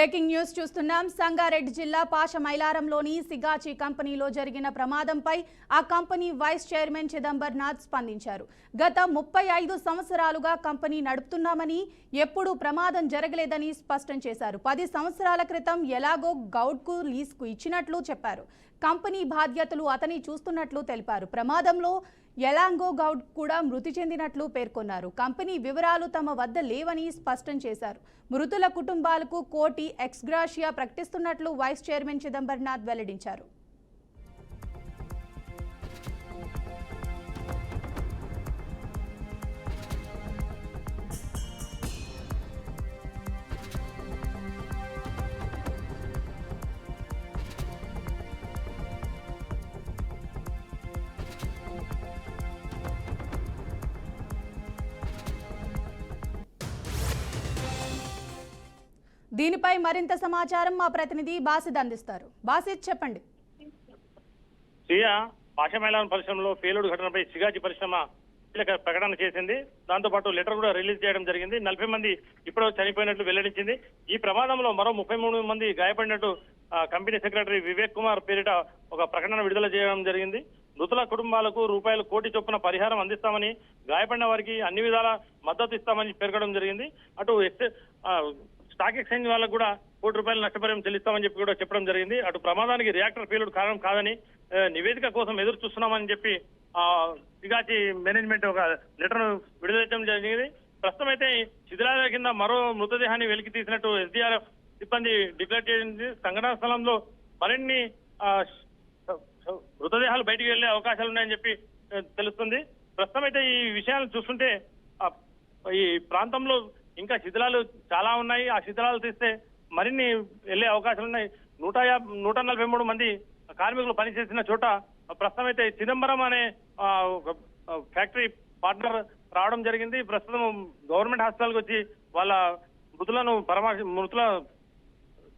Breaking news చూస్తున్నాం. సంగారెడ్డి జిల్లా పాషమైలారంలోని సిగాచి కంపెనీలో జరిగిన ప్రమాదంపై ఆ కంపెనీ వైస్ చైర్మన్ చిదంబర్నాథ్ స్పందించారు. గత 35 సంవత్సరాలుగా కంపెనీ నడుపుతున్నామని, ఎప్పుడూ ప్రమాదం జరగలేదని స్పష్టం చేశారు. 10 సంవత్సరాల క్రితం ఎలాగో గౌడ్కు లీజుకు ఇచ్చినట్లు చెప్పారు. కంపెనీ బాధ్యతలు అతని చూస్తున్నట్లు తెలిపారు. ప్రమాదంలో ఎలాంగో గౌడ్ కూడా మృతి చెందినట్లు పేర్కొన్నారు. కంపెనీ వివరాలు తమ వద్ద లేవని స్పష్టం చేశారు. మృతుల కుటుంబాలకు కోటి ఎక్స్గ్రాషియా ప్రకటిస్తున్నట్లు వైస్ చైర్మన్ చిదంబర్నాథ్ వెల్లడించారు. దీనిపై మరింత సమాచారం మా ప్రతినిధి బాసిద్ అందిస్తారు. బాసిద్, చెప్పండి. పాషమైలారం పరిశ్రమలో పేలుడు ఘటనపై సిగాచి పరిశ్రమ ప్రకటన చేసింది. దాంతోపాటు లెటర్ కూడా రిలీజ్ చేయడం జరిగింది. 40 మంది ఇప్పుడు చనిపోయినట్లు వెల్లడించింది. ఈ ప్రమాదంలో మరో 33 మంది గాయపడినట్టు కంపెనీ సెక్రటరీ వివేక్ కుమార్ పేరిట ఒక ప్రకటన విడుదల చేయడం జరిగింది. మృతుల కుటుంబాలకు రూపాయలు కోటి చొప్పున పరిహారం అందిస్తామని, గాయపడిన వారికి అన్ని విధాల మద్దతు ఇస్తామని పేర్కొనడం జరిగింది. అటు స్టాక్ ఎక్స్చేంజ్ వాళ్ళకు కూడా ₹1 కోటి నష్టపరిహారం చెల్లిస్తామని చెప్పి కూడా చెప్పడం జరిగింది. అటు ప్రమాదానికి రియాక్టర్ పేలుడు కారణం కాదని, నివేదిక కోసం ఎదురు చూస్తున్నామని చెప్పి సిగాచి మేనేజ్మెంట్ ఒక లెటర్ విడుదల చేయడం జరిగింది. ప్రస్తుతం అయితే శిథిలాల కింద మరో మృతదేహాన్ని వెలికి తీసినట్టు SDRF సిబ్బంది డిక్లేర్ చేసింది. సంఘటనా స్థలంలో మరిన్ని మృతదేహాలు బయటికి వెళ్లే అవకాశాలు ఉన్నాయని చెప్పి తెలుస్తుంది. ప్రస్తుతం అయితే ఈ విషయాలను చూస్తుంటే ఈ ప్రాంతంలో ఇంకా శిథిలాలు చాలా ఉన్నాయి. ఆ శిథిలాలు తీస్తే మరిన్ని వెళ్లే అవకాశాలు ఉన్నాయి. 143 మంది కార్మికులు పనిచేసిన చోట ప్రస్తుతం అయితే చిదంబరం అనే ఫ్యాక్టరీ పార్ట్నర్ రావడం జరిగింది. ప్రస్తుతం గవర్నమెంట్ హాస్పిటల్కి వచ్చి వాళ్ళ మృతుల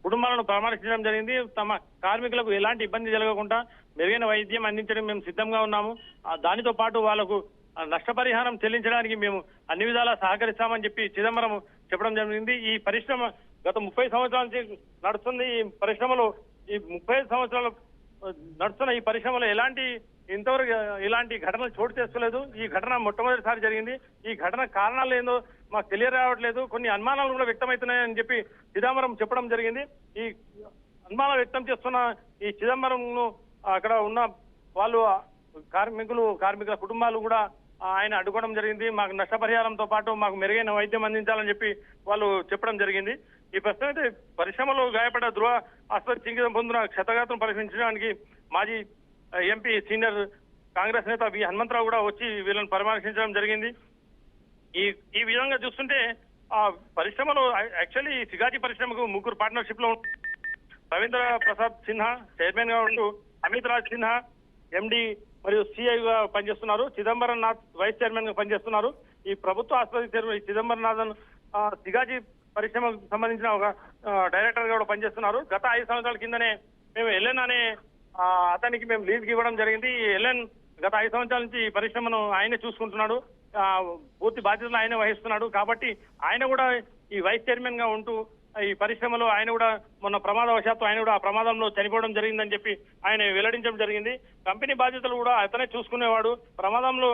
కుటుంబాలను పరామర్శించడం జరిగింది. తమ కార్మికులకు ఎలాంటి ఇబ్బంది జరగకుండా మెరుగైన వైద్యం అందించడం మేము సిద్ధంగా ఉన్నాము. దానితో పాటు వాళ్లకు నష్టపరిహారం చెల్లించడానికి మేము అన్ని విధాలా సహకరిస్తామని చెప్పి చిదంబరం చెప్పడం జరిగింది. ఈ పరిశ్రమ గత 30 సంవత్సరాల నుంచి నడుస్తుంది. ఈ పరిశ్రమలో ఈ 35 సంవత్సరాలు నడుస్తున్న ఈ పరిశ్రమలో ఇంతవరకు ఇలాంటి ఘటనలు చోటు చేసుకోలేదు. ఈ ఘటన మొట్టమొదటిసారి జరిగింది. ఈ ఘటన కారణాలు ఏందో మాకు తెలియరావట్లేదు. కొన్ని అనుమానాలు కూడా వ్యక్తమవుతున్నాయని చెప్పి చిదంబరం చెప్పడం జరిగింది. ఈ అనుమానాలు వ్యక్తం చేస్తున్న ఈ చిదంబరంను అక్కడ ఉన్న వాళ్ళు కార్మికుల కుటుంబాలు కూడా ఆయన అడ్డుకోవడం జరిగింది. మాకు నష్టపరిహారంతో పాటు మాకు మెరుగైన వైద్యం అందించాలని చెప్పి వాళ్ళు చెప్పడం జరిగింది. ఈ ప్రస్తుతం అయితే పరిశ్రమలో గాయపడ్డ ధృవ ఆసుపత్రి చికిత్స పొందిన క్షతగాత్రం పరిశీలించడానికి మాజీ ఎంపీ సీనియర్ కాంగ్రెస్ నేత వి హనుమంతరావు కూడా వచ్చి వీళ్ళని పరామర్శించడం జరిగింది. ఈ విధంగా చూస్తుంటే ఆ పరిశ్రమలో యాక్చువల్లీ సిగాచి పరిశ్రమకు 3 పార్ట్నర్షిప్ లో రవీంద్ర ప్రసాద్ సిన్హా చైర్మన్ గా ఉంటూ, అమిత్ రాజ్ సిన్హా ఎండి మరియు సిఐగా పనిచేస్తున్నారు. చిదంబరనాథ్ వైస్ చైర్మన్ గా పనిచేస్తున్నారు. ఈ ప్రభుత్వ ఆసుపత్రి చిదంబరనాథన్ సిగాచి పరిశ్రమకు సంబంధించిన ఒక డైరెక్టర్ గా కూడా పనిచేస్తున్నారు. గత 5 సంవత్సరాల కిందనే మేము ఎల్ఎన్ అనే అతనికి మేము లీజ్కి ఇవ్వడం జరిగింది. ఎల్ఎన్ గత 5 సంవత్సరాల నుంచి ఈ పరిశ్రమను ఆయనే చూసుకుంటున్నాడు. పూర్తి బాధ్యతలు ఆయనే వహిస్తున్నాడు. కాబట్టి ఆయన కూడా ఈ వైస్ చైర్మన్ గా ఉంటూ ఈ పరిశ్రమలో ఆయన కూడా మొన్న ప్రమాదవశాత్తు ఆయన కూడా ఆ ప్రమాదంలో చనిపోవడం జరిగిందని చెప్పి ఆయన వెల్లడించడం జరిగింది. కంపెనీ బాధ్యతలు కూడా అతనే చూసుకునేవాడు. ప్రమాదంలో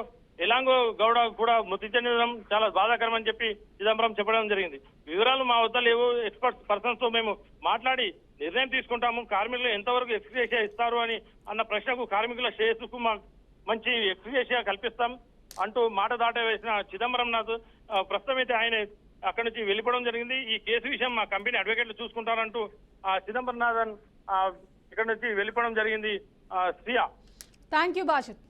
ఎలాంగో గౌడ కూడా మృతి చెందడం చాలా బాధాకరం అని చెప్పి చిదంబరం చెప్పడం జరిగింది. వివరాలు మా వద్ద లేవు. ఎక్స్పర్ట్ పర్సన్స్ తో మేము మాట్లాడి నిర్ణయం తీసుకుంటాము. కార్మికులు ఎంతవరకు ఎక్స్గ్రేషియా ఇస్తారు అన్న ప్రశ్నకు కార్మికుల శ్రేయస్సుకు మంచి ఎక్స్గ్రేషియా కల్పిస్తాం అంటూ మాట దాటవేసిన చిదంబరంనాథ్ ప్రస్తుతం అయితే ఆయన అక్కడి నుంచి వెళ్ళిపోవడం జరిగింది. ఈ కేసు విషయం మా కంపెనీ అడ్వకేట్లు చూసుకుంటారంటూ చిదంబరనాథన్ ఇక్కడ నుంచి వెళ్ళిపోవడం జరిగింది. Shriya, thank you Bashid.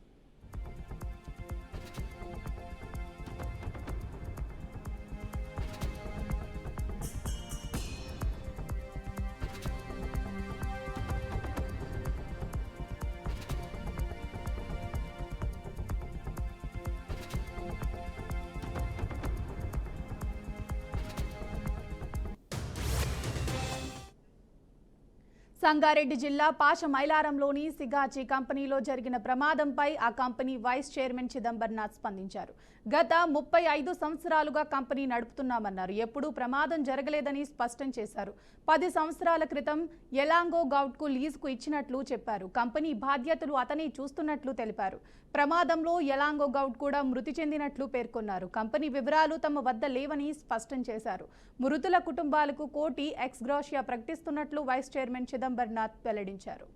సంగారెడ్డి జిల్లా పాషమైలారంలోని సిగాచి కంపెనీలో జరిగిన ప్రమాదంపై ఆ కంపెనీ వైస్ చైర్మన్ చిదంబర్నాథ్ స్పందించారు. గత 35 సంవత్సరాలుగా కంపెనీ నడుపుతున్నామన్నారు. ఎప్పుడూ ప్రమాదం జరగలేదని స్పష్టం చేశారు. 10 సంవత్సరాల క్రితం ఎలాంగో గౌడ్కు లీజుకు ఇచ్చినట్లు చెప్పారు. కంపెనీ బాధ్యతలు అతనే చూస్తున్నట్లు తెలిపారు. ప్రమాదంలో ఎలాంగో గౌడ్ కూడా మృతి చెందినట్లు పేర్కొన్నారు. కంపెనీ వివరాలు తమ వద్ద లేవని స్పష్టం చేశారు. మృతుల కుటుంబాలకు కోటి ఎక్స్ గ్రాషియా ప్రకటిస్తున్నట్లు వైస్ చైర్మన్ చిదంబర్నాథ్ వెల్లడించారు.